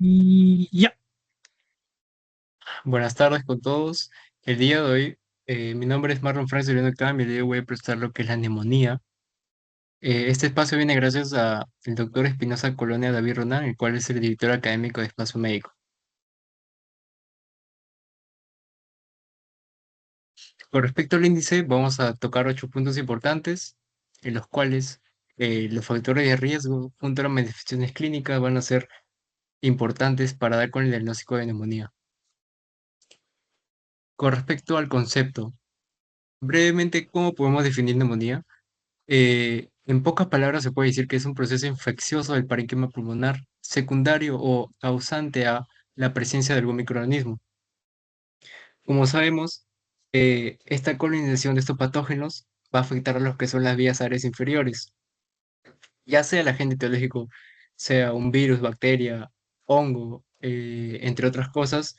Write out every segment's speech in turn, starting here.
Y ya, buenas tardes con todos. El día de hoy, mi nombre es Marlon Francis Oriano Cam y el día de hoy voy a prestar lo que es la neumonía. Este espacio viene gracias a el doctor Espinosa Colonia David Ronan, el cual es el director académico de Espacio Médico. Con respecto al índice, vamos a tocar 8 puntos importantes, en los cuales los factores de riesgo junto a las manifestaciones clínicas van a ser importantes para dar con el diagnóstico de neumonía. Con respecto al concepto, brevemente, ¿cómo podemos definir neumonía? En pocas palabras se puede decir que es un proceso infeccioso del parénquima pulmonar secundario o causante a la presencia de algún microorganismo. Como sabemos, esta colonización de estos patógenos va a afectar a los que son las vías aéreas inferiores, ya sea el agente etiológico, sea un virus, bacteria, hongo, entre otras cosas,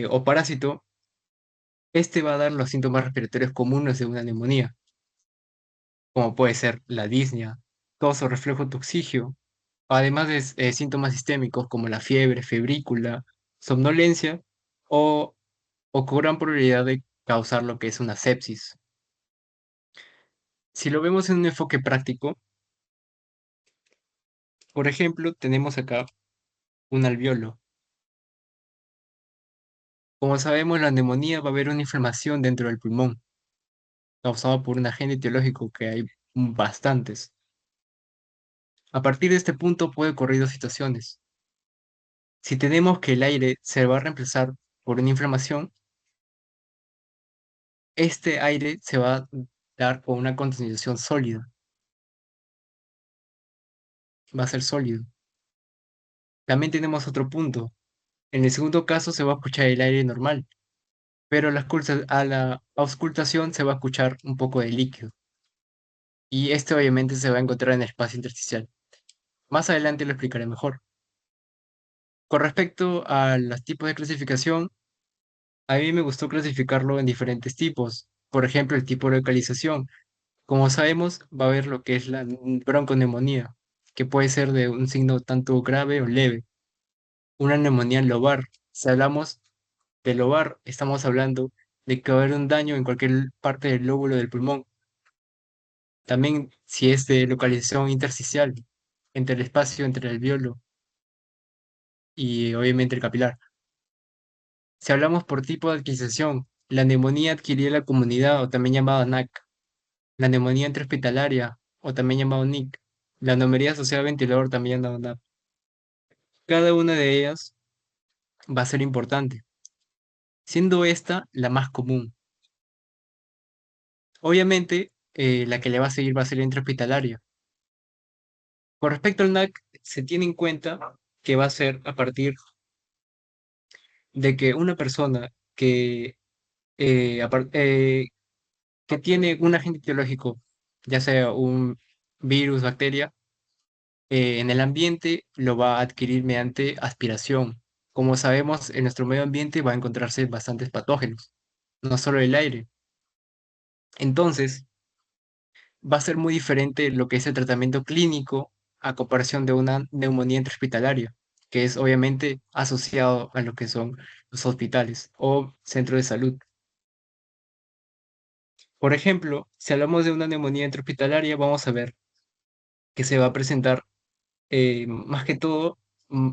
o parásito. Este va a dar los síntomas respiratorios comunes de una neumonía, como puede ser la disnea, tos o reflujo toxigio, además de síntomas sistémicos como la fiebre, febrícula, somnolencia o, o con gran probabilidad de causar lo que es una sepsis. Si lo vemos en un enfoque práctico, por ejemplo, tenemos acá un alveolo. Como sabemos, la neumonía va a haber una inflamación dentro del pulmón, causada por un agente etiológico que hay bastantes. A partir de este punto puede ocurrir dos situaciones. Si tenemos que el aire se va a reemplazar por una inflamación, este aire se va a dar con una concentración sólida, va a ser sólido. También tenemos otro punto. En el segundo caso se va a escuchar el aire normal, pero a la auscultación se va a escuchar un poco de líquido. Y este obviamente se va a encontrar en el espacio intersticial. Más adelante lo explicaré mejor. Con respecto a los tipos de clasificación, a mí me gustó clasificarlo en diferentes tipos. Por ejemplo, el tipo de localización. Como sabemos, va a haber lo que es la bronconeumonía, que puede ser de un signo tanto grave o leve. Una neumonía lobar. Si hablamos de lobar, estamos hablando de que va a haber un daño en cualquier parte del lóbulo del pulmón. También si es de localización intersticial, entre el espacio entre el alveolo y obviamente el capilar. Si hablamos por tipo de adquisición, la neumonía adquirida en la comunidad o también llamada NAC, la neumonía intrahospitalaria o también llamado NIC, la neumonía asociada a ventilador también llamada NAP. Cada una de ellas va a ser importante, siendo esta la más común. Obviamente, la que le va a seguir va a ser la intrahospitalaria. Con respecto al NAC, se tiene en cuenta que va a ser a partir de que una persona que tiene un agente etiológico, ya sea un virus, bacteria, en el ambiente lo va a adquirir mediante aspiración. Como sabemos, en nuestro medio ambiente va a encontrarse bastantes patógenos, no solo el aire. Entonces, va a ser muy diferente lo que es el tratamiento clínico a comparación de una neumonía intrahospitalaria, que es obviamente asociado a lo que son los hospitales o centros de salud. Por ejemplo, si hablamos de una neumonía intrahospitalaria, vamos a ver que se va a presentar más que todo mm,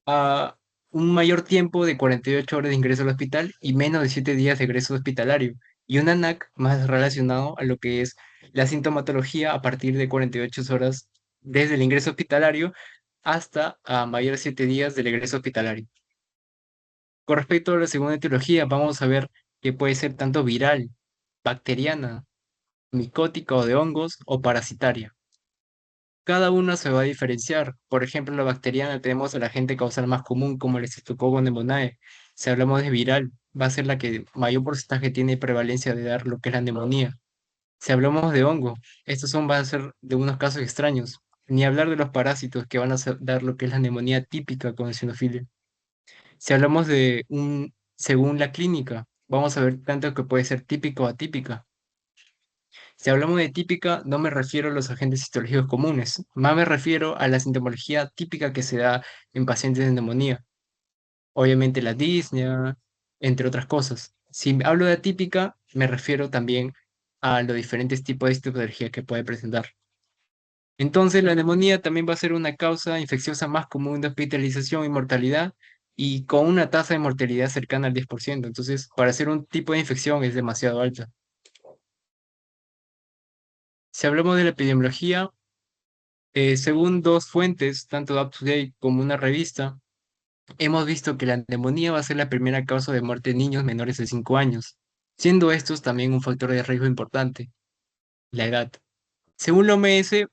a un mayor tiempo de 48 horas de ingreso al hospital y menos de 7 días de ingreso hospitalario. Y un ANAC más relacionado a lo que es la sintomatología a partir de 48 horas desde el ingreso hospitalario hasta a mayor de 7 días del ingreso hospitalario. Con respecto a la segunda etiología, vamos a ver que puede ser tanto viral, bacteriana, micótica o de hongos o parasitaria. Cada una se va a diferenciar. Por ejemplo, la bacteriana tenemos el agente causal más común como el Streptococcus pneumoniae. Si hablamos de viral, va a ser la que mayor porcentaje tiene prevalencia de dar lo que es la neumonía. Si hablamos de hongo, van a ser de unos casos extraños. Ni hablar de los parásitos que van a dar lo que es la neumonía típica con eosinofilia. Si hablamos según la clínica, vamos a ver tanto que puede ser típica o atípica. Si hablamos de típica, no me refiero a los agentes histológicos comunes, más me refiero a la sintomología típica que se da en pacientes de neumonía. Obviamente la disnea, entre otras cosas. Si hablo de atípica, me refiero también a los diferentes tipos de sintomología que puede presentar. Entonces, la neumonía también va a ser una causa infecciosa más común de hospitalización y mortalidad y con una tasa de mortalidad cercana al 10%. Entonces, para ser un tipo de infección es demasiado alta. Si hablamos de la epidemiología, según dos fuentes, tanto UpToDate como una revista, hemos visto que la neumonía va a ser la primera causa de muerte en niños menores de 5 años, siendo estos también un factor de riesgo importante, la edad. Según la OMS,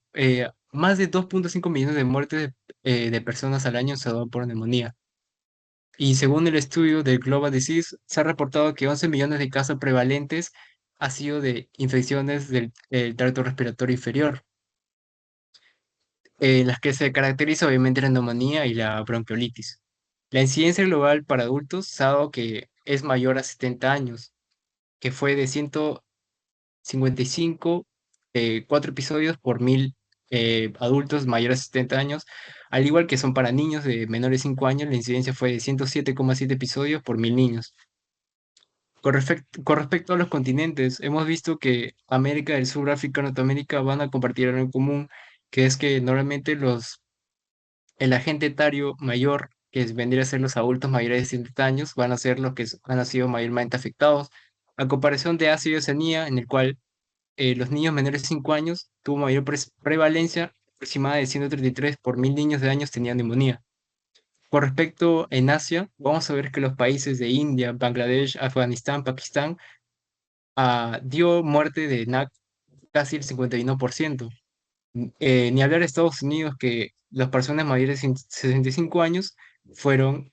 más de 2,5 millones de muertes de personas al año se dan por neumonía. Y según el estudio de Global Disease, se ha reportado que 11 millones de casos prevalentes ha sido de infecciones del tracto respiratorio inferior, en las que se caracteriza obviamente la neumonía y la bronquiolitis. La incidencia global para adultos se ha dado que es mayor a 70 años, que fue de 155, 4 episodios por 1.000 adultos mayores a 70 años, al igual que son para niños de menores de 5 años, la incidencia fue de 107,7 episodios por 1.000 niños. Con respecto a los continentes, hemos visto que América del Sur, África, Norteamérica van a compartir algo en común, que es que normalmente el agente etario mayor, vendría a ser los adultos mayores de 70 años, van a ser los que han sido mayormente afectados, a comparación de Asia y Oceanía, en el cual los niños menores de 5 años tuvo mayor prevalencia, aproximada de 133 por 1.000 niños de años tenían neumonía. Con respecto en Asia, vamos a ver que los países de India, Bangladesh, Afganistán, Pakistán, dio muerte de NAC casi el 51%. Ni hablar de Estados Unidos, que las personas mayores de 65 años fueron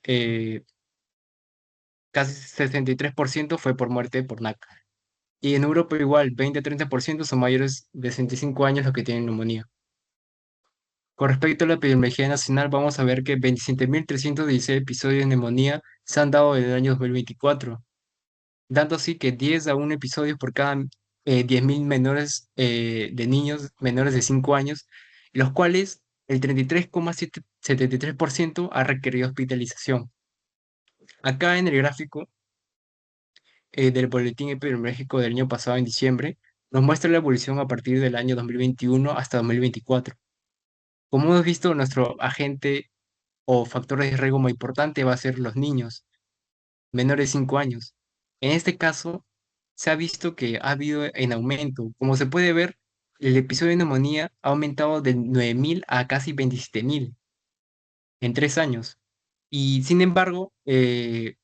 casi 63% fue por muerte por NAC. Y en Europa igual, 20-30% son mayores de 65 años los que tienen neumonía. Con respecto a la epidemiología nacional, vamos a ver que 27.316 episodios de neumonía se han dado en el año 2024, dando así que 10 a 1 episodios por cada 10.000 menores de niños menores de 5 años, los cuales el 33,73% ha requerido hospitalización. Acá en el gráfico del Boletín Epidemiológico del año pasado en diciembre, nos muestra la evolución a partir del año 2021 hasta 2024. Como hemos visto, nuestro agente o factores de riesgo muy importante va a ser los niños menores de 5 años. En este caso, se ha visto que ha habido en aumento. Como se puede ver, el episodio de neumonía ha aumentado de 9.000 a casi 27.000 en 3 años. Y sin embargo, el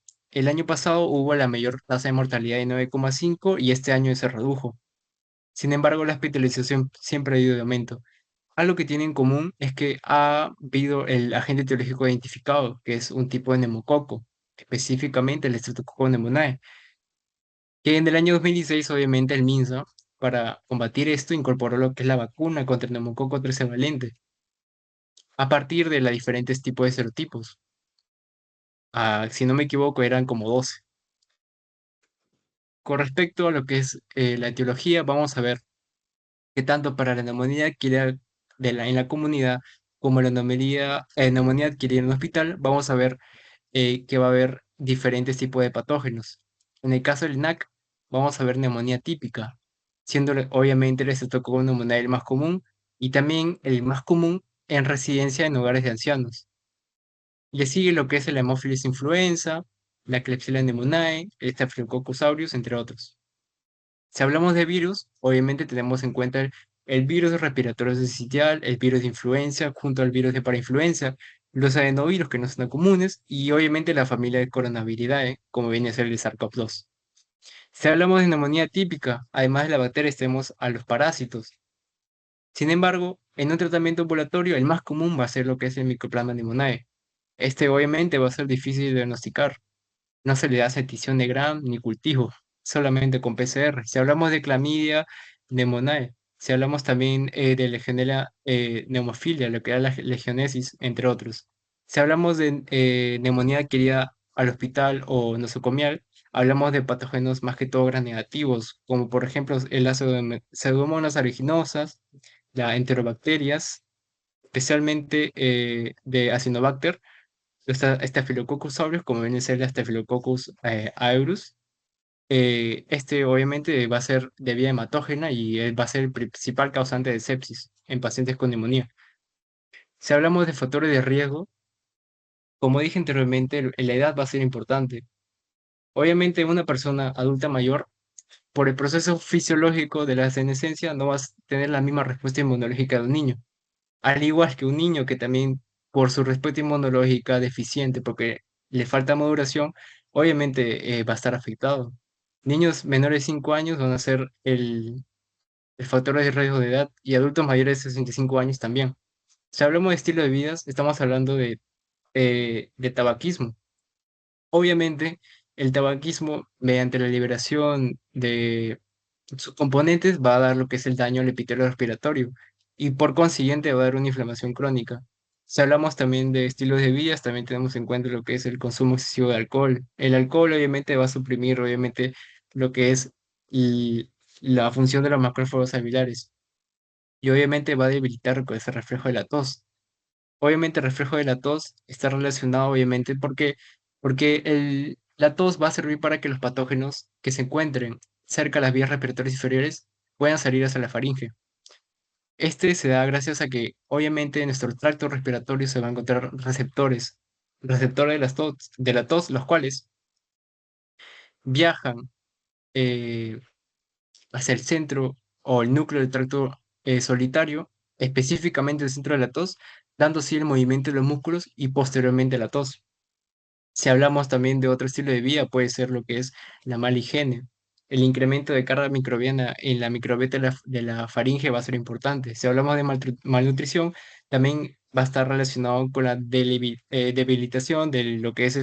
año pasado hubo la mayor tasa de mortalidad de 9,5 y este año se redujo. Sin embargo, la hospitalización siempre ha ido de aumento. Algo que tiene en común es que ha habido el agente etiológico identificado, que es un tipo de neumococo, específicamente el Streptococcus pneumoniae, que en el año 2016, obviamente, el MINSA, para combatir esto, incorporó lo que es la vacuna contra el neumococo trivalente, a partir de los diferentes tipos de serotipos. Si no me equivoco, eran como 12. Con respecto a lo que es la etiología, vamos a ver que tanto para la neumonía adquirida en la comunidad como la neumonía adquirida en el hospital, vamos a ver que va a haber diferentes tipos de patógenos. En el caso del NAC, vamos a ver neumonía típica, siendo obviamente el estreptococcus pneumoniae el más común y también el más común en residencia en hogares de ancianos. Le sigue lo que es el Haemophilus influenza, la Klebsiella pneumoniae, el Staphylococcus aureus, entre otros. Si hablamos de virus, obviamente tenemos en cuenta el virus respiratorio sincitial, el virus de influenza, junto al virus de parainfluenza, los adenovirus que no son tan comunes, y obviamente la familia de Coronaviridae, como viene a ser el SARS-CoV-2. Si hablamos de neumonía típica, además de la bacteria, tenemos a los parásitos. Sin embargo, en un tratamiento ambulatorio, el más común va a ser lo que es el Mycoplasma pneumoniae. Este obviamente va a ser difícil de diagnosticar. No se le da septición de Gram ni cultivo, solamente con PCR. Si hablamos de clamidia pneumoniae, si hablamos también de Legionella pneumofilia, lo que era la legionesis, entre otros. Si hablamos de neumonía adquirida al hospital o nosocomial, Hablamos de patógenos más que todo gram negativos, como por ejemplo las pseudomonas aeruginosa, las enterobacterias, especialmente de Acinetobacter, Staphylococcus aureus, como viene a ser la Staphylococcus aureus. Este obviamente va a ser de vía hematógena y va a ser el principal causante de sepsis en pacientes con neumonía. Si hablamos de factores de riesgo, como dije anteriormente, la edad va a ser importante. Obviamente una persona adulta mayor, por el proceso fisiológico de la senescencia, no va a tener la misma respuesta inmunológica de un niño. Al igual que un niño que también por su respuesta inmunológica deficiente, porque le falta maduración, obviamente va a estar afectado. Niños menores de 5 años van a ser el factor de riesgo de edad y adultos mayores de 65 años también. Si hablamos de estilo de vida, estamos hablando de tabaquismo. Obviamente, el tabaquismo, mediante la liberación de sus componentes, va a dar lo que es el daño al epitelio respiratorio y por consiguiente va a dar una inflamación crónica. Si hablamos también de estilos de vida, también tenemos en cuenta lo que es el consumo excesivo de alcohol. El alcohol obviamente va a suprimir obviamente lo que es l- la función de los macrófagos alveolares y obviamente va a debilitar con ese reflejo de la tos. Obviamente el reflejo de la tos está relacionado, obviamente, porque la tos va a servir para que los patógenos que se encuentren cerca de las vías respiratorias inferiores puedan salir hacia la faringe. Este se da gracias a que, obviamente, en nuestro tracto respiratorio se van a encontrar receptores de la tos, los cuales viajan eh, hacia el centro o el núcleo del tracto solitario, específicamente el centro de la tos, dando así el movimiento de los músculos y posteriormente la tos. Si hablamos también de otro estilo de vida, puede ser lo que es la mala higiene. El incremento de carga microbiana en la microbiota de la faringe va a ser importante. Si hablamos de malnutrición, también va a estar relacionado con la debilitación de lo que es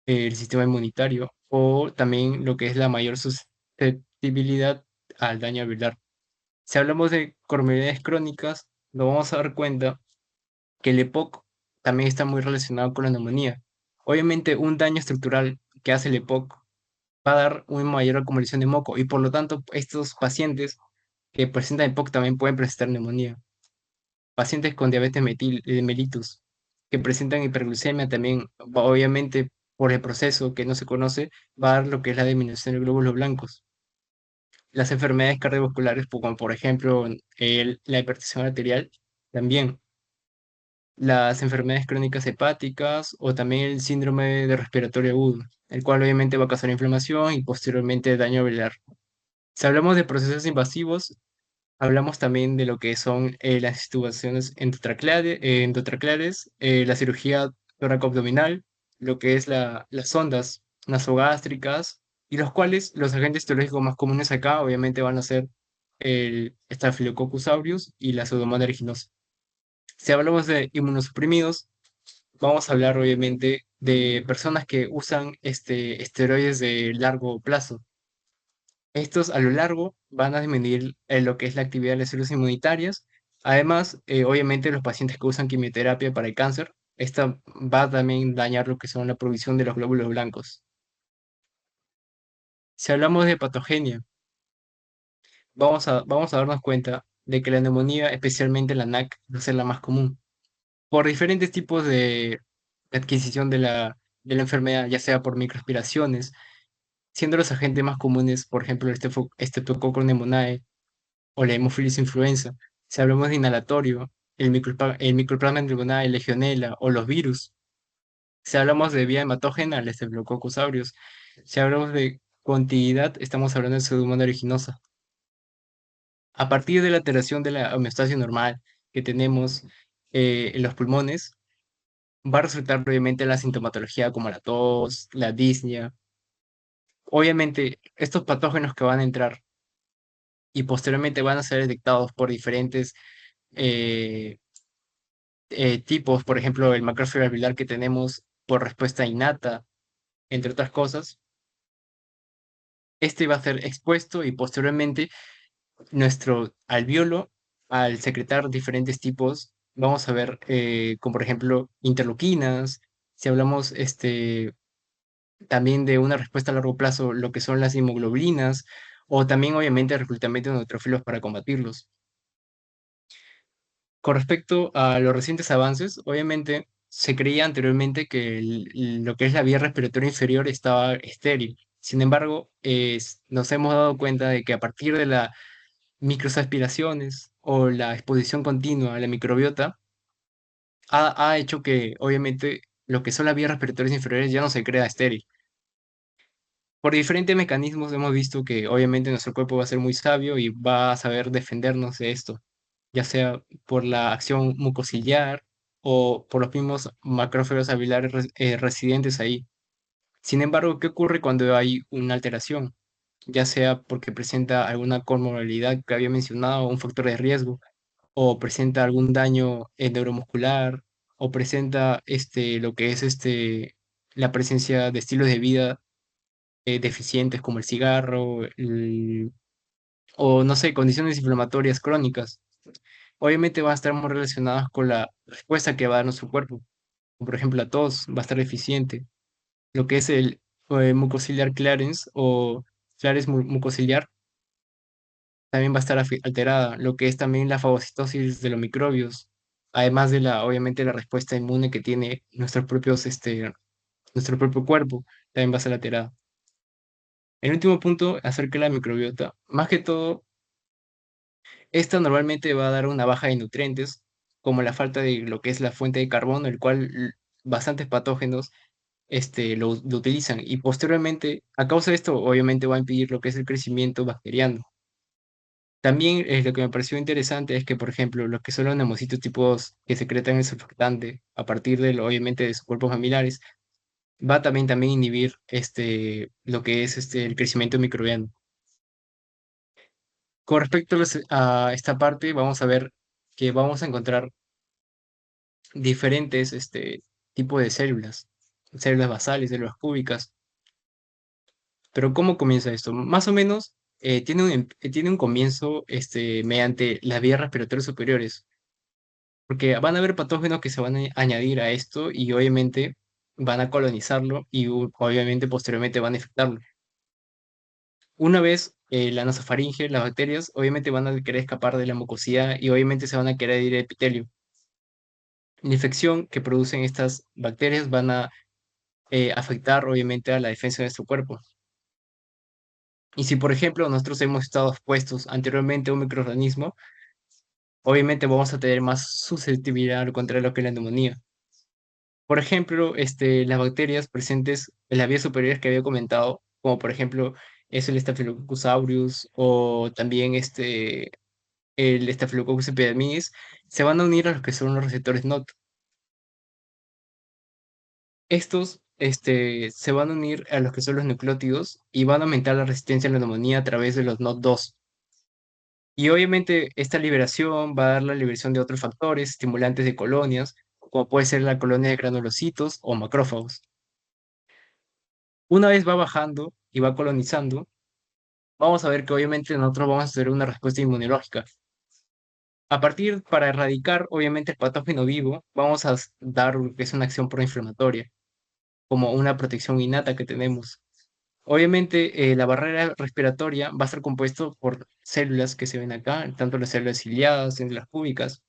el sistema inmunitario o también lo que es la mayor susceptibilidad al daño alveolar. Si hablamos de comorbilidades crónicas, nos vamos a dar cuenta que el EPOC también está muy relacionado con la neumonía. Obviamente, un daño estructural que hace el EPOC va a dar una mayor acumulación de moco y por lo tanto estos pacientes que presentan EPOC también pueden presentar neumonía. Pacientes con diabetes mellitus que presentan hiperglucemia también, obviamente por el proceso que no se conoce, va a dar lo que es la disminución de glóbulos blancos. Las enfermedades cardiovasculares, como por ejemplo la hipertensión arterial, también las enfermedades crónicas hepáticas o también el síndrome de respiratorio agudo, el cual obviamente va a causar inflamación y posteriormente daño alveolar. Si hablamos de procesos invasivos, hablamos también de lo que son las intubaciones endotracleares, la cirugía toracoabdominal, lo que es las sondas nasogástricas, y los cuales los agentes etiológicos más comunes acá obviamente van a ser el Staphylococcus aureus y la Pseudomonas aeruginosa. Si hablamos de inmunosuprimidos, vamos a hablar obviamente de personas que usan esteroides de largo plazo. Estos a lo largo van a disminuir lo que es la actividad de las células inmunitarias. Además, obviamente los pacientes que usan quimioterapia para el cáncer, esta va a también dañar lo que son la provisión de los glóbulos blancos. Si hablamos de patogenia, vamos a darnos cuenta de que la neumonía, especialmente la NAC, va a ser la más común. Por diferentes tipos de adquisición de la enfermedad, ya sea por microaspiraciones, siendo los agentes más comunes, por ejemplo, el Streptococcus pneumoniae o la Haemophilus influenza. Si hablamos de inhalatorio, el Mycoplasma pneumoniae, Legionella o los virus. Si hablamos de vía hematógena, el Staphylococcus aureus. Si hablamos de continuidad, estamos hablando de Pseudomonas aeruginosa. A partir de la alteración de la homeostasis normal que tenemos en los pulmones, va a resultar obviamente la sintomatología como la tos, la disnea. Obviamente, estos patógenos que van a entrar y posteriormente van a ser detectados por diferentes eh, tipos, por ejemplo, el macrófago alveolar que tenemos por respuesta innata, entre otras cosas, este va a ser expuesto y posteriormente nuestro alveolo, al secretar diferentes tipos, vamos a ver, como por ejemplo, interleuquinas, si hablamos también de una respuesta a largo plazo, lo que son las inmunoglobulinas, o también obviamente el reclutamiento de neutrófilos para combatirlos. Con respecto a los recientes avances, obviamente se creía anteriormente que lo que es la vía respiratoria inferior estaba estéril. Sin embargo, nos hemos dado cuenta de que a partir de las microaspiraciones o la exposición continua a la microbiota, ha hecho que obviamente lo que son las vías respiratorias inferiores ya no se crea estéril. Por diferentes mecanismos hemos visto que obviamente nuestro cuerpo va a ser muy sabio y va a saber defendernos de esto, ya sea por la acción mucociliar o por los mismos macrófagos alveolares residentes ahí. Sin embargo, ¿qué ocurre cuando hay una alteración? Ya sea porque presenta alguna comorbilidad que había mencionado, un factor de riesgo, o presenta algún daño neuromuscular, o presenta lo que es la presencia de estilos de vida deficientes como el cigarro, o no sé, condiciones inflamatorias crónicas. Obviamente van a estar muy relacionadas con la respuesta que va a dar nuestro cuerpo. Por ejemplo, la tos va a estar deficiente. Lo que es el mucociliar clearance o clearance mucociliar también va a estar alterada. Lo que es también la fagocitosis de los microbios. Además de obviamente, la respuesta inmune que tiene nuestro propio cuerpo, también va a ser alterada. El último punto acerca de la microbiota, más que todo, esta normalmente va a dar una baja de nutrientes, como la falta de lo que es la fuente de carbono, el cual bastantes patógenos lo utilizan. Y posteriormente, a causa de esto, obviamente va a impedir lo que es el crecimiento bacteriano. También lo que me pareció interesante es que, por ejemplo, los que son los neumocitos tipos que secretan el surfactante a partir de, obviamente, de sus cuerpos familiares, va también a inhibir lo que es el crecimiento microbiano. Con respecto a esta parte, vamos a ver que vamos a encontrar diferentes tipos de células basales, células cúbicas. Pero ¿cómo comienza esto? Más o menos tiene un comienzo mediante las vías respiratorias superiores, porque van a haber patógenos que se van a añadir a esto y obviamente van a colonizarlo y obviamente posteriormente van a infectarlo. Una vez la nasofaringe, las bacterias, obviamente van a querer escapar de la mucosidad y obviamente se van a querer ir al epitelio. La infección que producen estas bacterias van a afectar obviamente a la defensa de nuestro cuerpo. Y si, por ejemplo, nosotros hemos estado expuestos anteriormente a un microorganismo, obviamente vamos a tener más susceptibilidad al contrario lo que es la neumonía. Por ejemplo, las bacterias presentes en las vías superiores que había comentado, como por ejemplo es el Staphylococcus aureus o también el Staphylococcus epidermidis, se van a unir a los que son los receptores NOT. Estos se van a unir a los que son los nucleótidos y van a aumentar la resistencia a la neumonía a través de los NOT2. Y obviamente esta liberación va a dar la liberación de otros factores estimulantes de colonias, como puede ser la colonia de granulocitos o macrófagos. Una vez va bajando y va colonizando, vamos a ver que obviamente nosotros vamos a hacer una respuesta inmunológica. A partir, para erradicar obviamente el patógeno vivo, vamos a dar lo que es una acción proinflamatoria, como una protección innata que tenemos. Obviamente, la barrera respiratoria va a estar compuesto por células que se ven acá, tanto las células ciliadas, en las cúbicas,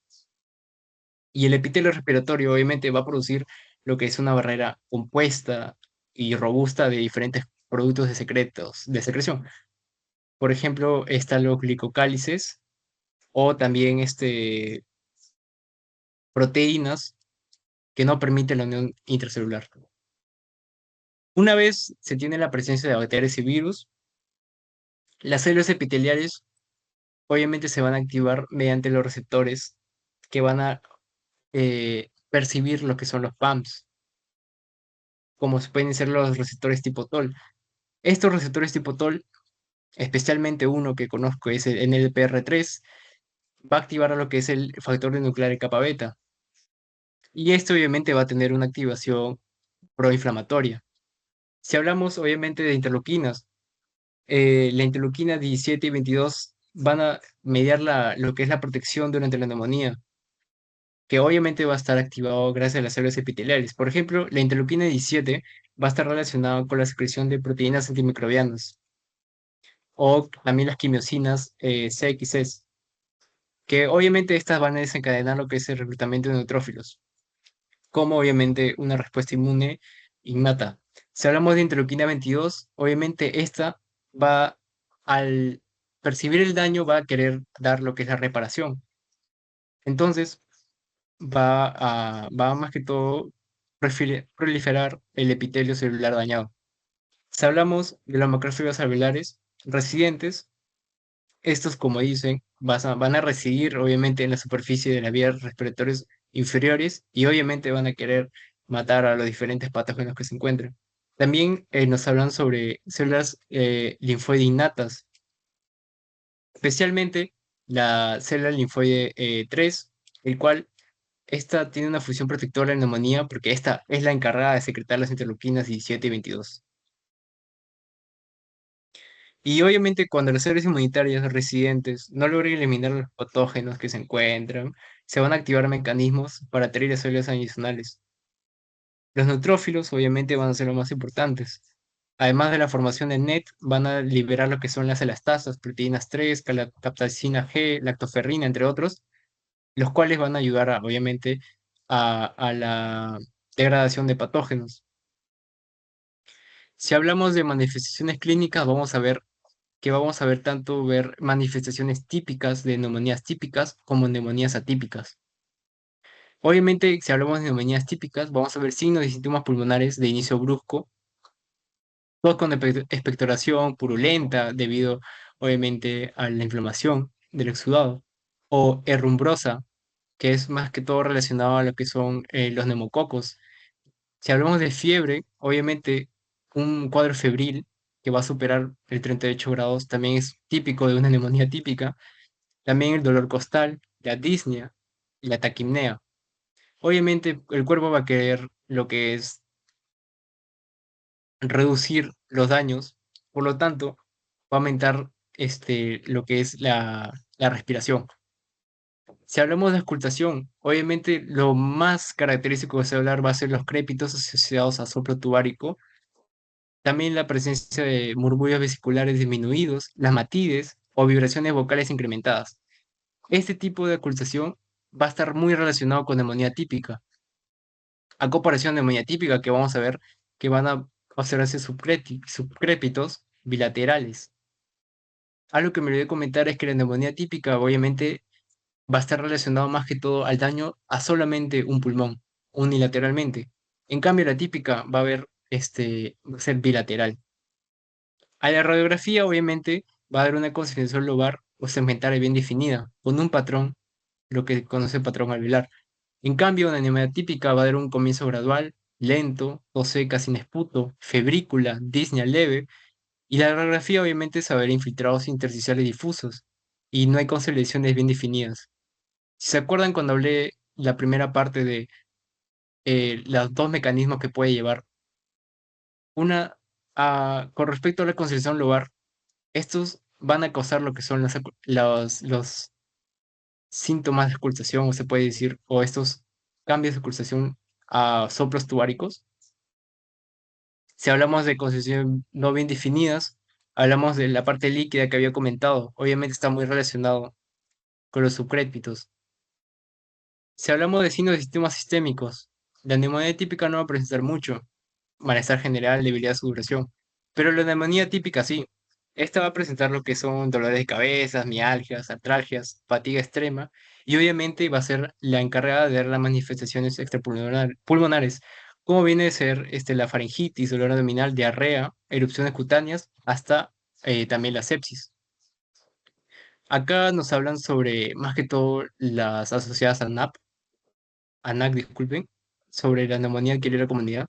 y el epitelio respiratorio obviamente va a producir lo que es una barrera compuesta y robusta de diferentes productos de secreción. Por ejemplo, están los glicocálices o también proteínas que no permiten la unión intracelular. Una vez se tiene la presencia de bacterias y virus, las células epiteliales obviamente se van a activar mediante los receptores que van a percibir lo que son los PAMs, como pueden ser los receptores tipo TOL. Estos receptores tipo TOL, especialmente uno que conozco es el NLPR3, va a activar a lo que es el factor de nuclear de capa beta. Y esto obviamente va a tener una activación proinflamatoria. Si hablamos obviamente de interleuquinas, la interleuquina 17 y 22 van a mediar lo que es la protección durante la neumonía, que obviamente va a estar activado gracias a las células epiteliales. Por ejemplo, la interleuquina 17 va a estar relacionado con la secreción de proteínas antimicrobianas o también las quimiosinas CXS, que obviamente estas van a desencadenar lo que es el reclutamiento de neutrófilos, como obviamente una respuesta inmune innata. Si hablamos de interleuquina 22, obviamente esta va, al percibir el daño, va a querer dar lo que es la reparación. Entonces, va más que todo proliferar el epitelio celular dañado. Si hablamos de los macrófagos alveolares residentes, estos, como dicen, van a residir obviamente en la superficie de las vías respiratorias inferiores y obviamente van a querer matar a los diferentes patógenos que se encuentren. También nos hablan sobre células linfoide innatas, especialmente la célula linfoide 3, el cual esta tiene una función protectora en neumonía porque esta es la encargada de secretar las interleuquinas 17 y 22. Y obviamente cuando las células inmunitarias residentes no logran eliminar los patógenos que se encuentran, se van a activar mecanismos para atraer a células adicionales. Los neutrófilos obviamente van a ser los más importantes. Además de la formación de NET, van a liberar lo que son las elastasas, proteínas 3, capsaicina G, lactoferrina, entre otros, los cuales van a ayudar obviamente a la degradación de patógenos. Si hablamos de manifestaciones clínicas, vamos a ver tanto ver manifestaciones típicas de neumonías típicas como neumonías atípicas. Obviamente, si hablamos de neumonías típicas, vamos a ver signos y síntomas pulmonares de inicio brusco, todos con expectoración purulenta debido, obviamente, a la inflamación del exudado, o herrumbrosa, que es más que todo relacionado a lo que son los neumococos. Si hablamos de fiebre, obviamente, un cuadro febril que va a superar el 38 grados también es típico de una neumonía típica. También el dolor costal, la disnea y la taquipnea. Obviamente el cuerpo va a querer lo que es reducir los daños, por lo tanto va a aumentar lo que es la respiración. Si hablamos de auscultación, obviamente lo más característico que se va a hablar va a ser los crépitos asociados a soplo tubárico, también la presencia de murmullos vesiculares disminuidos, las matides o vibraciones vocales incrementadas. Este tipo de ocultación va a estar muy relacionado con neumonía típica, a comparación de neumonía típica que vamos a ver que van a observarse subcrépitos bilaterales. Algo que me olvidé comentar es que la neumonía típica obviamente va a estar relacionado más que todo al daño a solamente un pulmón, unilateralmente. En cambio, la típica va a ser bilateral. A la radiografía, obviamente, va a haber una concentración lobar o segmentaria bien definida, con un patrón, lo que se conoce patrón alveolar. En cambio, una anemia típica va a dar un comienzo gradual, lento, tos seca sin esputo, febrícula, disnea leve, y la radiografía obviamente se va a ver infiltrados intersticiales difusos, y no hay consolidaciones bien definidas. Si se acuerdan cuando hablé la primera parte de los dos mecanismos que puede llevar, con respecto a la consolidación lobar, estos van a causar lo que son los síntomas de ocultación, o se puede decir, o estos cambios de ocultación a soplos tubáricos. Si hablamos de concepción no bien definidas, hablamos de la parte líquida que había comentado. Obviamente está muy relacionado con los subcrépitos. Si hablamos de signos de sistemas sistémicos, la neumonía típica no va a presentar mucho, malestar general, debilidad, sudoración. Pero la neumonía típica sí. Esta va a presentar lo que son dolores de cabeza, mialgias, artralgias, fatiga extrema, y obviamente va a ser la encargada de dar las manifestaciones extrapulmonares, como viene a ser la faringitis, dolor abdominal, diarrea, erupciones cutáneas, hasta también la sepsis. Acá nos hablan sobre, más que todo, las asociadas a NAC, disculpen, sobre la neumonía adquirida en la comunidad.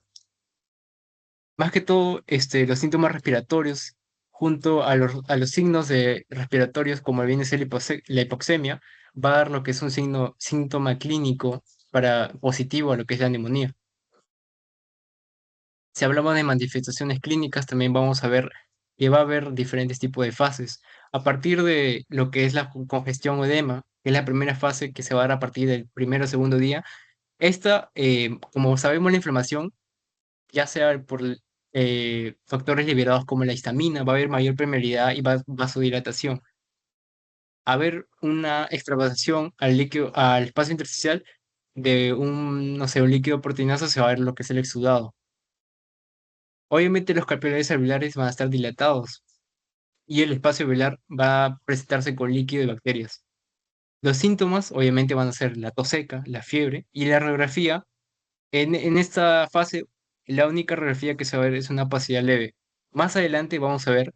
Más que todo, los síntomas respiratorios, junto a los signos respiratorios, como viene a ser la hipoxemia, va a dar lo que es un síntoma clínico positivo a lo que es la neumonía. Si hablamos de manifestaciones clínicas, también vamos a ver que va a haber diferentes tipos de fases. A partir de lo que es la congestión o edema, que es la primera fase que se va a dar a partir del primero o segundo día, como sabemos, la inflamación ya sea por factores liberados como la histamina, va a haber mayor permeabilidad y vasodilatación. A haber una extravasación al líquido, al espacio intersticial de un, no sé, un líquido proteinoso, se va a ver lo que es el exudado. Obviamente los capilares alveolares van a estar dilatados y el espacio alveolar va a presentarse con líquido y bacterias. Los síntomas obviamente van a ser la tos seca, la fiebre y la radiografía. En esta fase, la única radiografía que se va a ver es una opacidad leve. Más adelante vamos a ver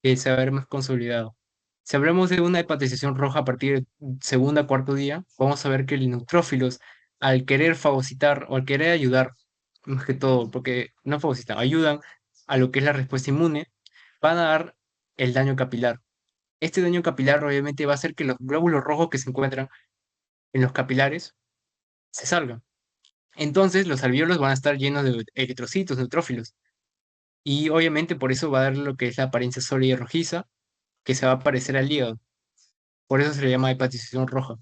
que se va a ver más consolidado. Si hablamos de una hepatización roja a partir del segundo a cuarto día, vamos a ver que los neutrófilos, al querer fagocitar o al querer ayudar, más que todo, porque no fagocitan, ayudan a lo que es la respuesta inmune, van a dar el daño capilar. Este daño capilar obviamente va a hacer que los glóbulos rojos que se encuentran en los capilares se salgan. Entonces los alvéolos van a estar llenos de eritrocitos, neutrófilos. Y obviamente por eso va a dar lo que es la apariencia sólida y rojiza, que se va a parecer al hígado. Por eso se le llama hepatización roja.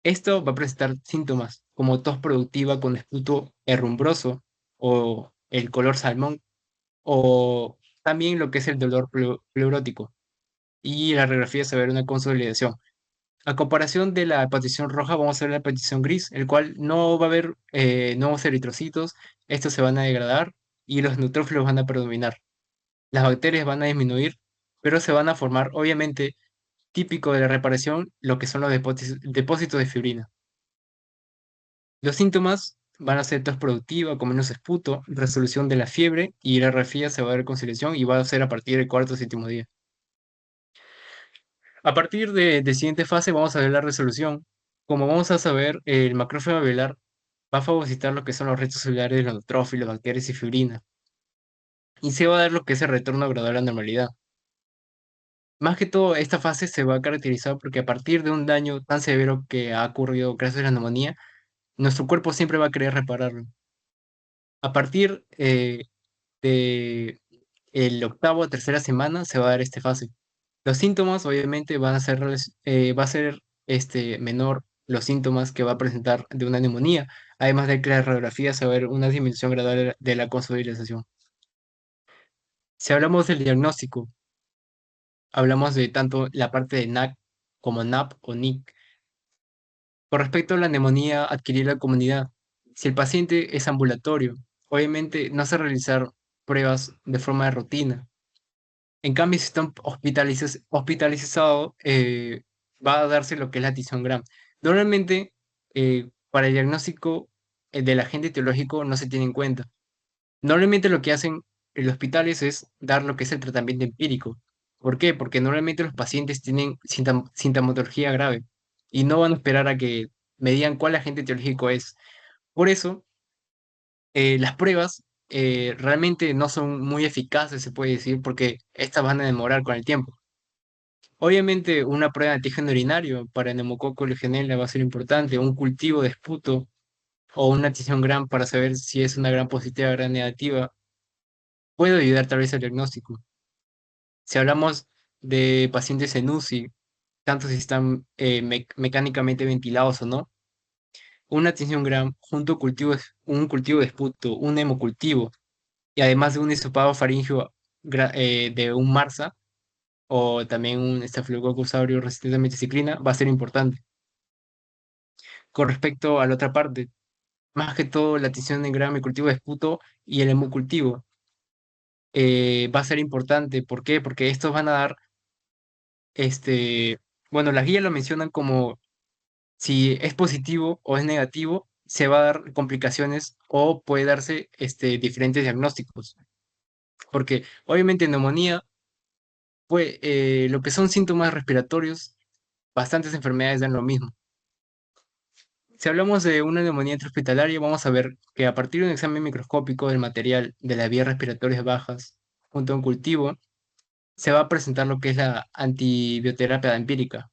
Esto va a presentar síntomas como tos productiva con esputo herrumbroso o el color salmón, o también lo que es el dolor pleurótico. Y la radiografía se va a ver una consolidación. A comparación de la hepatización roja, vamos a ver la hepatización gris, el cual no va a haber nuevos eritrocitos, estos se van a degradar y los neutrófilos van a predominar. Las bacterias van a disminuir, pero se van a formar, obviamente, típico de la reparación, lo que son los depósitos de fibrina. Los síntomas van a ser tos productiva, con menos esputo, resolución de la fiebre y la radiografía se va a ver conciliación y va a ser a partir del cuarto o séptimo día. A partir de siguiente fase vamos a ver la resolución. Como vamos a saber, el macrófago alveolar va a fagocitar lo que son los restos celulares de los neutrófilos, bacterias y fibrina. Y se va a dar lo que es el retorno gradual a la normalidad. Más que todo, esta fase se va a caracterizar porque a partir de un daño tan severo que ha ocurrido gracias a la neumonía, nuestro cuerpo siempre va a querer repararlo. A partir de el octavo o tercera semana se va a dar esta fase. Los síntomas obviamente van a ser, va a ser menor los síntomas que va a presentar de una neumonía, además de que la radiografía se va a ver una disminución gradual de la consolidación. Si hablamos del diagnóstico, hablamos de tanto la parte de NAC como NAP o NIC. Con respecto a la neumonía adquirida en la comunidad, si el paciente es ambulatorio, obviamente no se realizar pruebas de forma de rutina. En cambio, si está hospitalizado, va a darse lo que es la Tison Gram. Normalmente, para el diagnóstico del agente etiológico no se tiene en cuenta. Normalmente lo que hacen en los hospitales es dar lo que es el tratamiento empírico. ¿Por qué? Porque normalmente los pacientes tienen sintomatología grave y no van a esperar a que me digan cuál agente etiológico es. Por eso, las pruebas realmente no son muy eficaces, se puede decir, porque estas van a demorar con el tiempo. Obviamente, una prueba de antígeno urinario para neumococo legionela va a ser importante, un cultivo de esputo o una tinción gram para saber si es una gram positiva o gram negativa puede ayudar tal vez al diagnóstico. Si hablamos de pacientes en UCI, tanto si están mecánicamente ventilados o no, una tinción gram junto a un cultivo de esputo, un hemocultivo y además de un hisopado faríngeo de un MARSA o también un estafilococcus aureus resistente a meticiclina va a ser importante. Con respecto a la otra parte, más que todo la tinción en gram, el cultivo de esputo y el hemocultivo va a ser importante. ¿Por qué? Porque estos van a dar bueno, las guías lo mencionan como si es positivo o es negativo, se va a dar complicaciones o puede darse diferentes diagnósticos. Porque obviamente en neumonía, pues, lo que son síntomas respiratorios, bastantes enfermedades dan lo mismo. Si hablamos de una neumonía intrahospitalaria, vamos a ver que a partir de un examen microscópico del material de las vías respiratorias bajas junto a un cultivo, se va a presentar lo que es la antibioterapia empírica,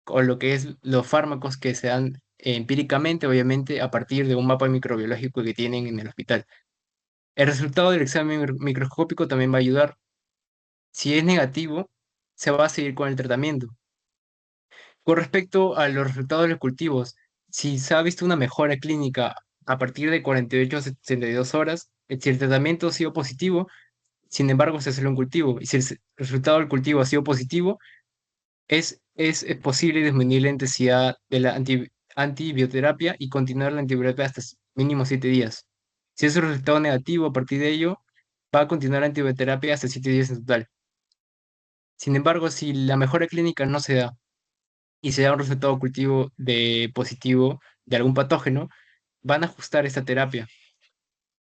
o lo que es los fármacos que se dan empíricamente, obviamente, a partir de un mapa microbiológico que tienen en el hospital. El resultado del examen microscópico también va a ayudar. Si es negativo, se va a seguir con el tratamiento. Con respecto a los resultados de los cultivos, si se ha visto una mejora clínica a partir de 48 a 72 horas, Si el tratamiento ha sido positivo, sin embargo, se hace un cultivo. Y si el resultado del cultivo ha sido positivo, es posible disminuir la intensidad de la antibioterapia y continuar la antibioterapia hasta mínimo 7 días. Si es un resultado negativo, a partir de ello, va a continuar la antibioterapia hasta 7 días en total. Sin embargo, si la mejora clínica no se da y se da un resultado cultivo de positivo de algún patógeno, van a ajustar esta terapia.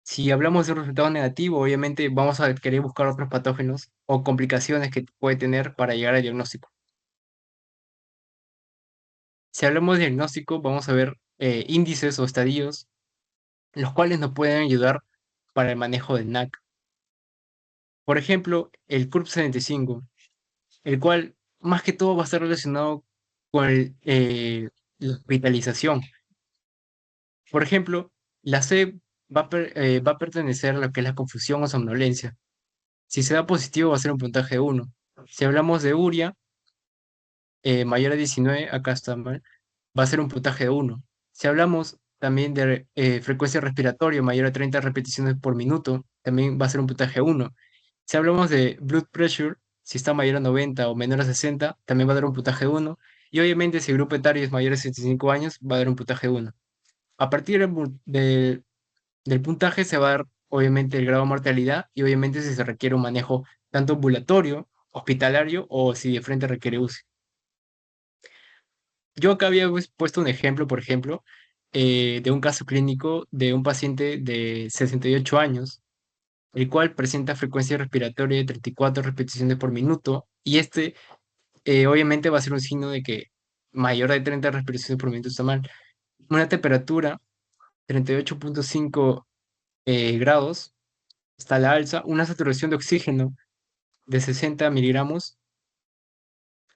Si hablamos de un resultado negativo, obviamente vamos a querer buscar otros patógenos o complicaciones que puede tener para llegar al diagnóstico. Si hablamos de diagnóstico, vamos a ver índices o estadios, los cuales nos pueden ayudar para el manejo del NAC. Por ejemplo, el CURP 75, el cual más que todo va a estar relacionado con la hospitalización. Por ejemplo, la C va a pertenecer a lo que es la confusión o somnolencia. Si se da positivo va a ser un puntaje de 1. Si hablamos de uria, mayor a 19, acá está mal, va a ser un puntaje de 1. Si hablamos también de frecuencia respiratoria mayor a 30 repeticiones por minuto, también va a ser un puntaje de 1. Si hablamos de blood pressure, si está mayor a 90 o menor a 60, también va a dar un puntaje de 1. Y obviamente si el grupo etario es mayor a 65 años, va a dar un puntaje de 1. A partir del puntaje se va a dar obviamente el grado de mortalidad y obviamente si se requiere un manejo tanto ambulatorio, hospitalario o si de frente requiere UCI. Yo acá había puesto un ejemplo, por ejemplo, de un caso clínico de un paciente de 68 años, el cual presenta frecuencia respiratoria de 34 repeticiones por minuto, y obviamente va a ser un signo de que mayor de 30 respiraciones por minuto está mal. Una temperatura 38,5 grados está a la alza, una saturación de oxígeno de 60 miligramos,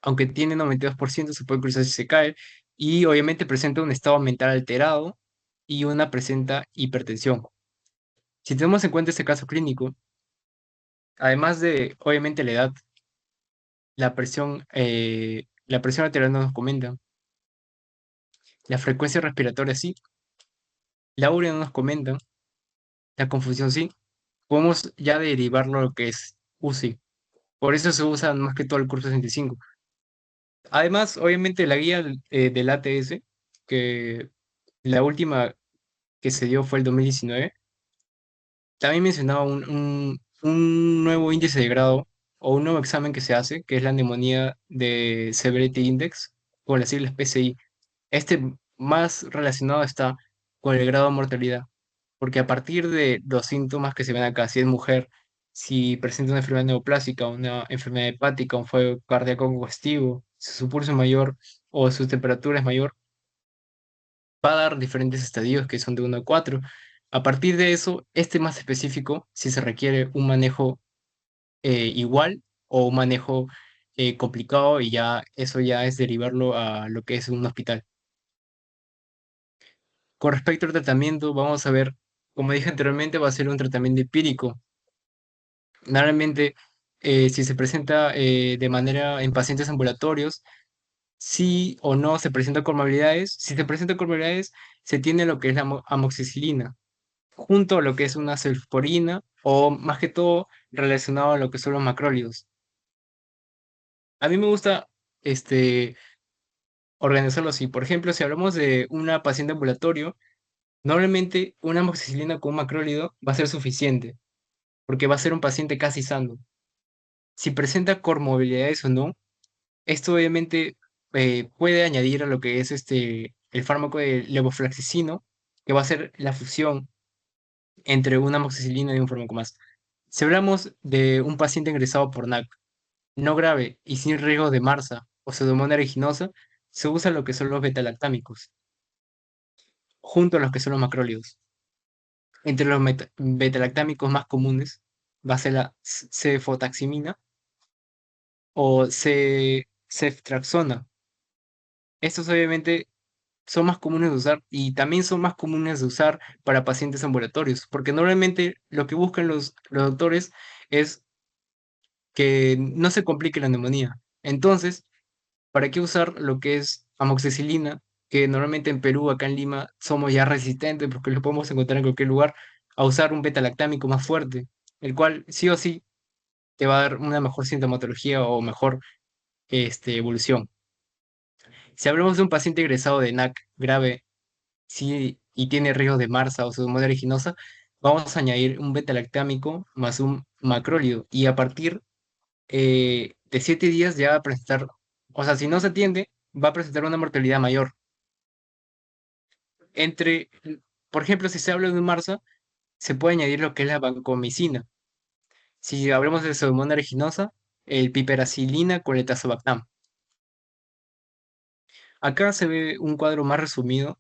aunque tiene 92%, se puede cruzar si se cae, y obviamente presenta un estado mental alterado y una presenta hipertensión. Si tenemos en cuenta este caso clínico, además de obviamente la edad, la presión arterial no nos comenta, la frecuencia respiratoria sí, la urea no nos comenta, la confusión sí, podemos ya derivarlo a lo que es UCI. Por eso se usa más que todo el curso 65. Además, obviamente la guía del ATS, que la última que se dio fue el 2019, también mencionaba un nuevo índice de grado o un nuevo examen que se hace, que es la neumonía de Severity Index, con las siglas PCI. Más relacionado está con el grado de mortalidad, porque a partir de los síntomas que se ven acá, si es mujer, si presenta una enfermedad neoplásica, una enfermedad hepática, un fuego cardíaco congestivo, si su pulso es mayor o su temperatura es mayor, va a dar diferentes estadios que son de 1 a 4. A partir de eso, más específico, si se requiere un manejo igual o un manejo complicado y ya eso ya es derivarlo a lo que es un hospital. Con respecto al tratamiento, vamos a ver, como dije anteriormente, va a ser un tratamiento empírico. Normalmente, si se presenta de manera en pacientes ambulatorios, sí o no se presenta comorbilidades. Si se presenta comorbilidades, se tiene lo que es la amoxicilina, junto a lo que es una cefalorina o más que todo relacionado a lo que son los macrólidos. A mí me gusta organizarlo así. Por ejemplo, si hablamos de una paciente ambulatorio, normalmente una amoxicilina con un macrólido va a ser suficiente, porque va a ser un paciente casi sano. Si presenta comorbilidades o no, esto obviamente puede añadir a lo que es el fármaco de levofloxacino, que va a ser la fusión entre una amoxicilina y un fármaco más. Si hablamos de un paciente ingresado por NAC, no grave y sin riesgo de MARSA o pseudomonas aeruginosa, se usa lo que son los betalactámicos, junto a los que son los macrólidos. Entre los betalactámicos más comunes va a ser la cefotaximina o ceftriaxona. Estos obviamente son más comunes de usar y también son más comunes de usar para pacientes ambulatorios, porque normalmente lo que buscan los doctores es que no se complique la neumonía. Entonces, ¿para qué usar lo que es amoxicilina? Que normalmente en Perú, acá en Lima, somos ya resistentes porque lo podemos encontrar en cualquier lugar. a usar un beta-lactámico más fuerte, el cual sí o sí te va a dar una mejor sintomatología o mejor evolución. Si hablamos de un paciente egresado de NAC grave sí, y tiene riesgo de MARSA o pseudomonas aeruginosa, vamos a añadir un beta-lactámico más un macrólido y a partir de 7 días ya va a presentar, o sea, si no se atiende, va a presentar una mortalidad mayor. Entre, por ejemplo, si se habla de un MARSA, se puede añadir lo que es la vancomicina. Si hablamos de pseudomonas aeruginosa, el piperacilina con letasobactam. Acá se ve un cuadro más resumido.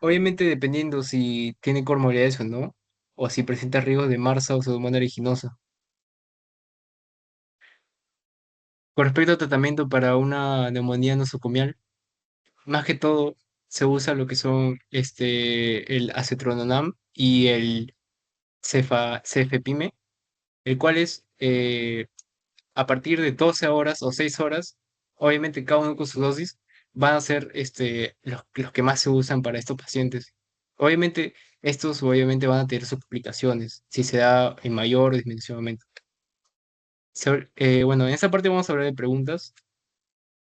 Obviamente dependiendo si tiene comorbilidades o no, o si presenta riesgos de MARSA o pseudomonas aeruginosa. Con respecto al tratamiento para una neumonía nosocomial, más que todo se usa lo que son el acetrononam y el cefepime, el cual es a partir de 12 horas o 6 horas, obviamente cada uno con su dosis, van a ser los que más se usan para estos pacientes. Obviamente, estos obviamente van a tener sus complicaciones, si se da en mayor o disminución de aumento. Bueno, en esta parte vamos a hablar de preguntas.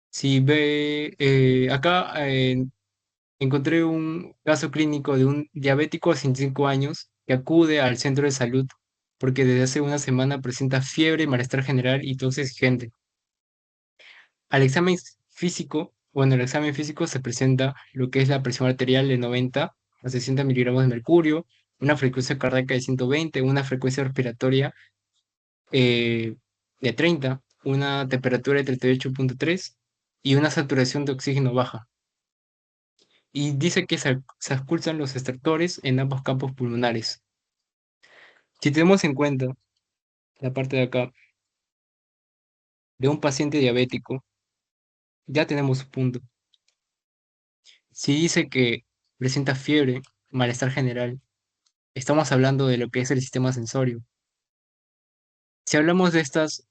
Si ve, acá encontré un caso clínico de un diabético de 55 años que acude al centro de salud porque desde hace una semana presenta fiebre, malestar general y tos exigente. Al examen físico, bueno, el examen físico se presenta lo que es la presión arterial de 90 a 60 miligramos de mercurio, una frecuencia cardíaca de 120, una frecuencia respiratoria eh, de 30, una temperatura de 38,3 y una saturación de oxígeno baja. Y dice que se expulsan los extractores en ambos campos pulmonares. Si tenemos en cuenta la parte de acá de un paciente diabético, ya tenemos un punto. Si dice que presenta fiebre, malestar general, estamos hablando de lo que es el sistema sensorio. Si hablamos de estas,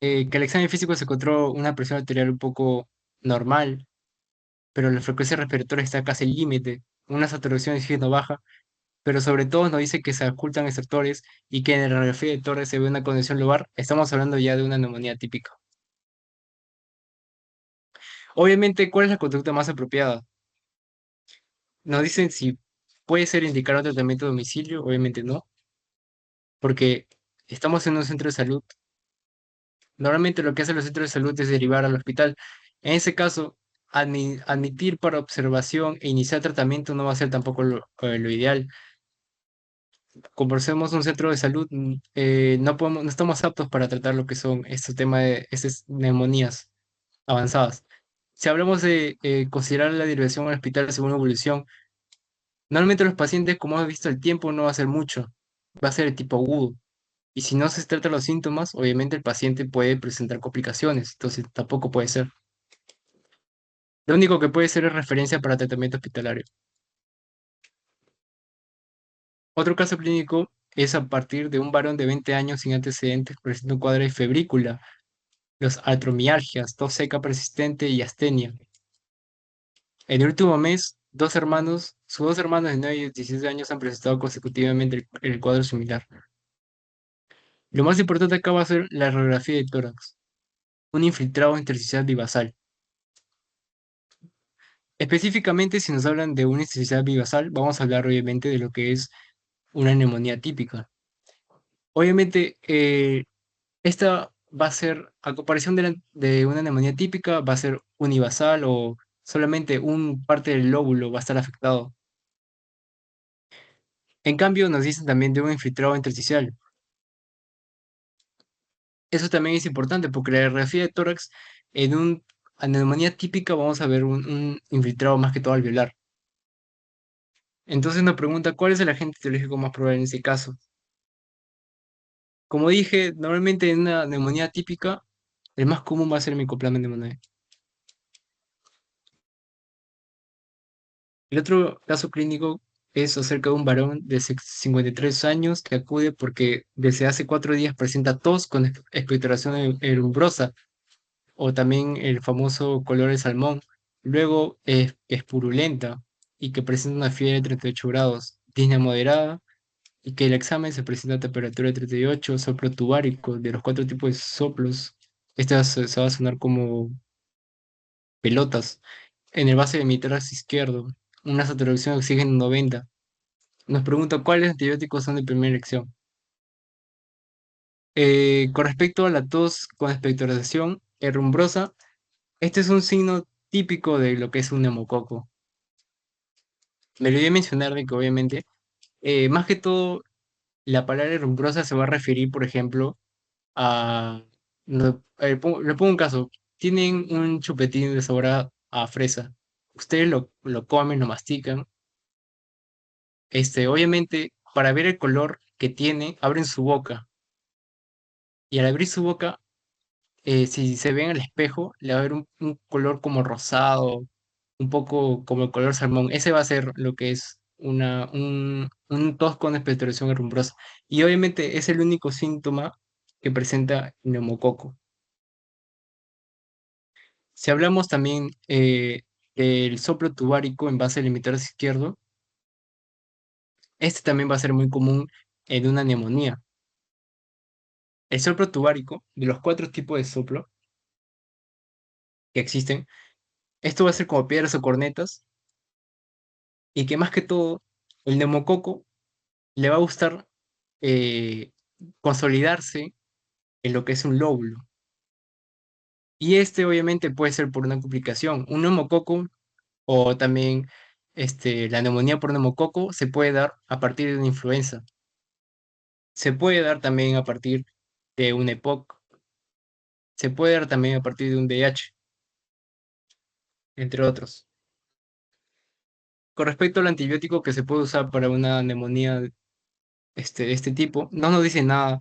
que el examen físico se encontró una presión arterial un poco normal, pero la frecuencia respiratoria está casi al límite, una saturación de oxígeno baja, pero sobre todo nos dice que se ocultan extractores y que en la radiografía de tórax se ve una condición lobar, estamos hablando ya de una neumonía típica. Obviamente, ¿cuál es la conducta más apropiada? Nos dicen si puede ser indicar un tratamiento a domicilio, obviamente no, porque estamos en un centro de salud. Normalmente lo que hacen los centros de salud es derivar al hospital. En ese caso, admitir para observación e iniciar tratamiento no va a ser tampoco lo ideal. Como somos un centro de salud, no estamos aptos para tratar lo que son estos temas de estas neumonías avanzadas. Si hablamos de considerar la derivación al hospital según evolución, normalmente los pacientes, como hemos visto, el tiempo no va a ser mucho, va a ser de tipo agudo. Y si no se tratan los síntomas, obviamente el paciente puede presentar complicaciones, entonces tampoco puede ser. Lo único que puede ser es referencia para tratamiento hospitalario. Otro caso clínico es a partir de un varón de 20 años sin antecedentes presenta un cuadro de febrícula, los artromialgias, tos seca persistente y astenia. En el último mes, sus dos hermanos de 9 y 16 años han presentado consecutivamente el cuadro similar. Lo más importante acá va a ser la radiografía de tórax, un infiltrado intersticial bivasal. Específicamente, si nos hablan de un intersticial bivasal, vamos a hablar obviamente de lo que es una neumonía típica. Obviamente, esta va a ser, a comparación de una neumonía típica, va a ser univasal o solamente un parte del lóbulo va a estar afectado. En cambio, nos dicen también de un infiltrado intersticial. Eso también es importante porque la radiografía de tórax en una neumonía típica vamos a ver un infiltrado más que todo alveolar. Entonces nos pregunta, ¿cuál es el agente etiológico más probable en ese caso? Como dije, normalmente en una neumonía típica, el más común va a ser el Mycoplasma pneumoniae. El otro caso clínico es acerca de un varón de 53 años que acude porque desde hace 4 días presenta tos con expectoración erumbrosa o también el famoso color de salmón. Luego es purulenta y que presenta una fiebre de 38 grados. disnea moderada, y que el examen se presenta a temperatura de 38, soplo tubárico, de los cuatro tipos de soplos. Esta se va a sonar como pelotas. En el base de mi tórax izquierdo, una saturación de oxígeno 90. Nos pregunta cuáles antibióticos son de primera elección. Con respecto a la tos con expectoración errumbrosa, este es un signo típico de lo que es un neumococo. Me olvidé mencionar de que obviamente, más que todo, la palabra errumbrosa se va a referir, por ejemplo, a... le pongo un caso. Tienen un chupetín de sabor a fresa. Ustedes lo comen, lo mastican. Obviamente, para ver el color que tiene, abren su boca. Y al abrir su boca, si se ven al espejo, le va a ver un color como rosado, un poco como el color salmón. Ese va a ser lo que es un tos con expectoración errumbrosa. Y obviamente es el único síntoma que presenta el neumococo. Si hablamos también del soplo tubárico en base al emisor izquierdo, este también va a ser muy común en una neumonía. El soplo tubárico, de los cuatro tipos de soplo que existen, esto va a ser como piedras o cornetas, y que más que todo, el neumococo le va a gustar eh, consolidarse en lo que es un lóbulo. Y obviamente puede ser por una complicación. Un neumococo o también la neumonía por neumococo se puede dar a partir de una influenza. Se puede dar también a partir de un EPOC. Se puede dar también a partir de un VIH, entre otros. Con respecto al antibiótico que se puede usar para una neumonía de este tipo, no nos dice nada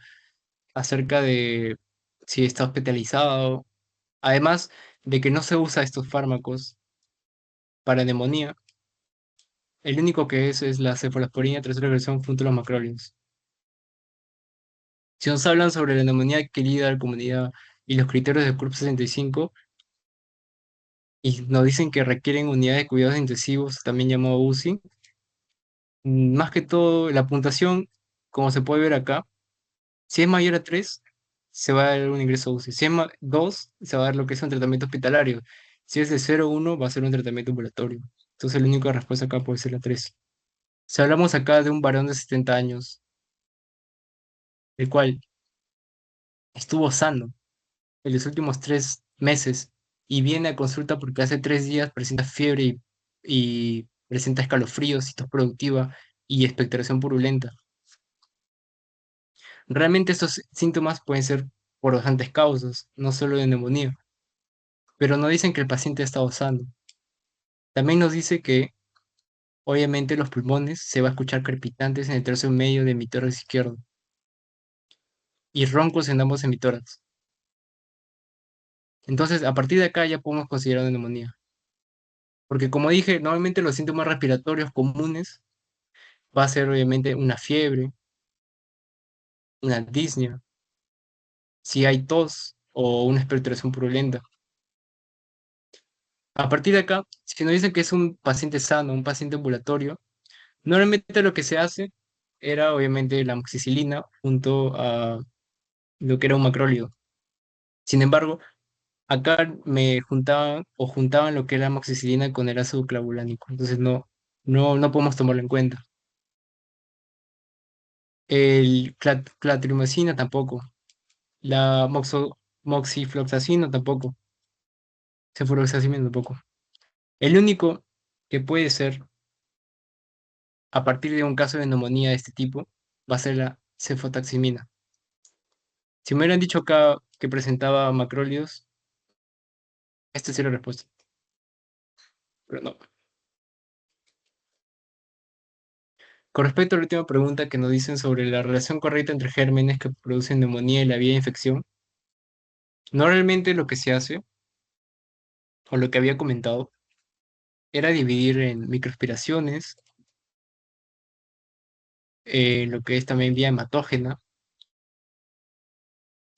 acerca de si está hospitalizado. Además de que no se usa estos fármacos para neumonía, el único que es la cefalosporina tercera versión junto a los macrólidos. Si nos hablan sobre la neumonía adquirida de la comunidad y los criterios del CURP 65, y nos dicen que requieren unidades de cuidados intensivos, también llamado UCI, más que todo la puntuación, como se puede ver acá, si es mayor a 3 se va a dar un ingreso a UCI. Si es 2, se va a dar lo que es un tratamiento hospitalario. Si es de 0 a 1, va a ser un tratamiento ambulatorio. Entonces, la única respuesta acá puede ser la 3. Si hablamos acá de un varón de 70 años, el cual estuvo sano en los últimos 3 meses y viene a consulta porque hace 3 días presenta fiebre y presenta escalofríos, tos productiva y expectoración purulenta. Realmente estos síntomas pueden ser por bastantes causas, no solo de neumonía, pero no dicen que el paciente ha estado sano. También nos dice que, obviamente, los pulmones se va a escuchar crepitantes en el tercio medio de mi tórax izquierdo y roncos en ambos hemitórax. Entonces, a partir de acá ya podemos considerar una neumonía. Porque como dije, normalmente los síntomas respiratorios comunes va a ser obviamente una fiebre, una disnea, si hay tos o una expectoración purulenta. A partir de acá, si nos dicen que es un paciente sano, un paciente ambulatorio, normalmente lo que se hace era obviamente la amoxicilina junto a lo que era un macrólido. Sin embargo, acá me juntaban lo que era amoxicilina con el ácido clavulánico. Entonces no podemos tomarlo en cuenta. El clatrimicina tampoco. La moxifloxacina tampoco. Cefuroxacina tampoco. El único que puede ser a partir de un caso de neumonía de este tipo va a ser la cefotaximina. Si me hubieran dicho acá que presentaba macrólidos, esta sería la respuesta, pero no. Con respecto a la última pregunta que nos dicen sobre la relación correcta entre gérmenes que producen neumonía y la vía de infección, normalmente lo que se hace, o lo que había comentado, era dividir en microaspiraciones, lo que es también vía hematógena,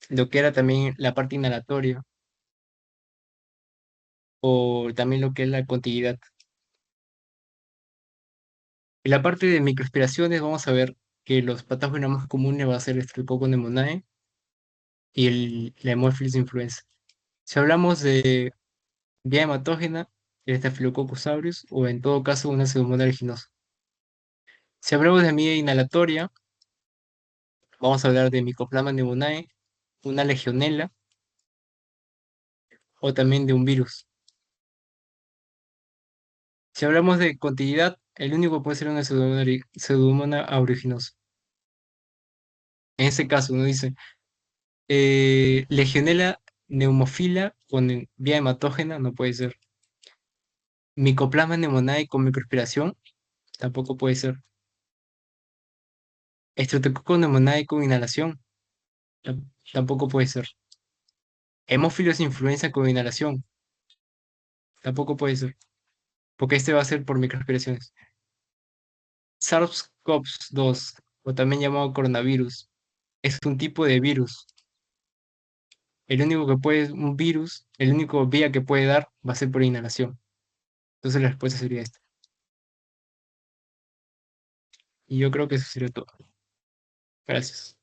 lo que era también la parte inhalatoria, o también lo que es la contiguidad. En la parte de microaspiraciones vamos a ver que los patógenos más comunes va a ser el Streptococcus pneumoniae y la Haemophilus influenza. Si hablamos de vía hematógena, el Staphylococcus aureus o en todo caso una Pseudomonas aeruginosa. Si hablamos de vía inhalatoria, vamos a hablar de Mycoplasma pneumoniae, una legionela o también de un virus. Si hablamos de continuidad, el único puede ser una Pseudomonas aeruginosa. En este caso, uno dice Legionela pneumófila con vía hematógena, no puede ser. Mycoplasma pneumoniae con microaspiración, tampoco puede ser. Streptococcus pneumoniae con inhalación, tampoco puede ser. Hemófilos influenza con inhalación, tampoco puede ser, porque este va a ser por microaspiraciones. SARS-CoV-2, o también llamado coronavirus, es un tipo de virus. El único que puede, un virus, el único vía que puede dar va a ser por inhalación. Entonces la respuesta sería esta. Y yo creo que eso sería todo. Gracias.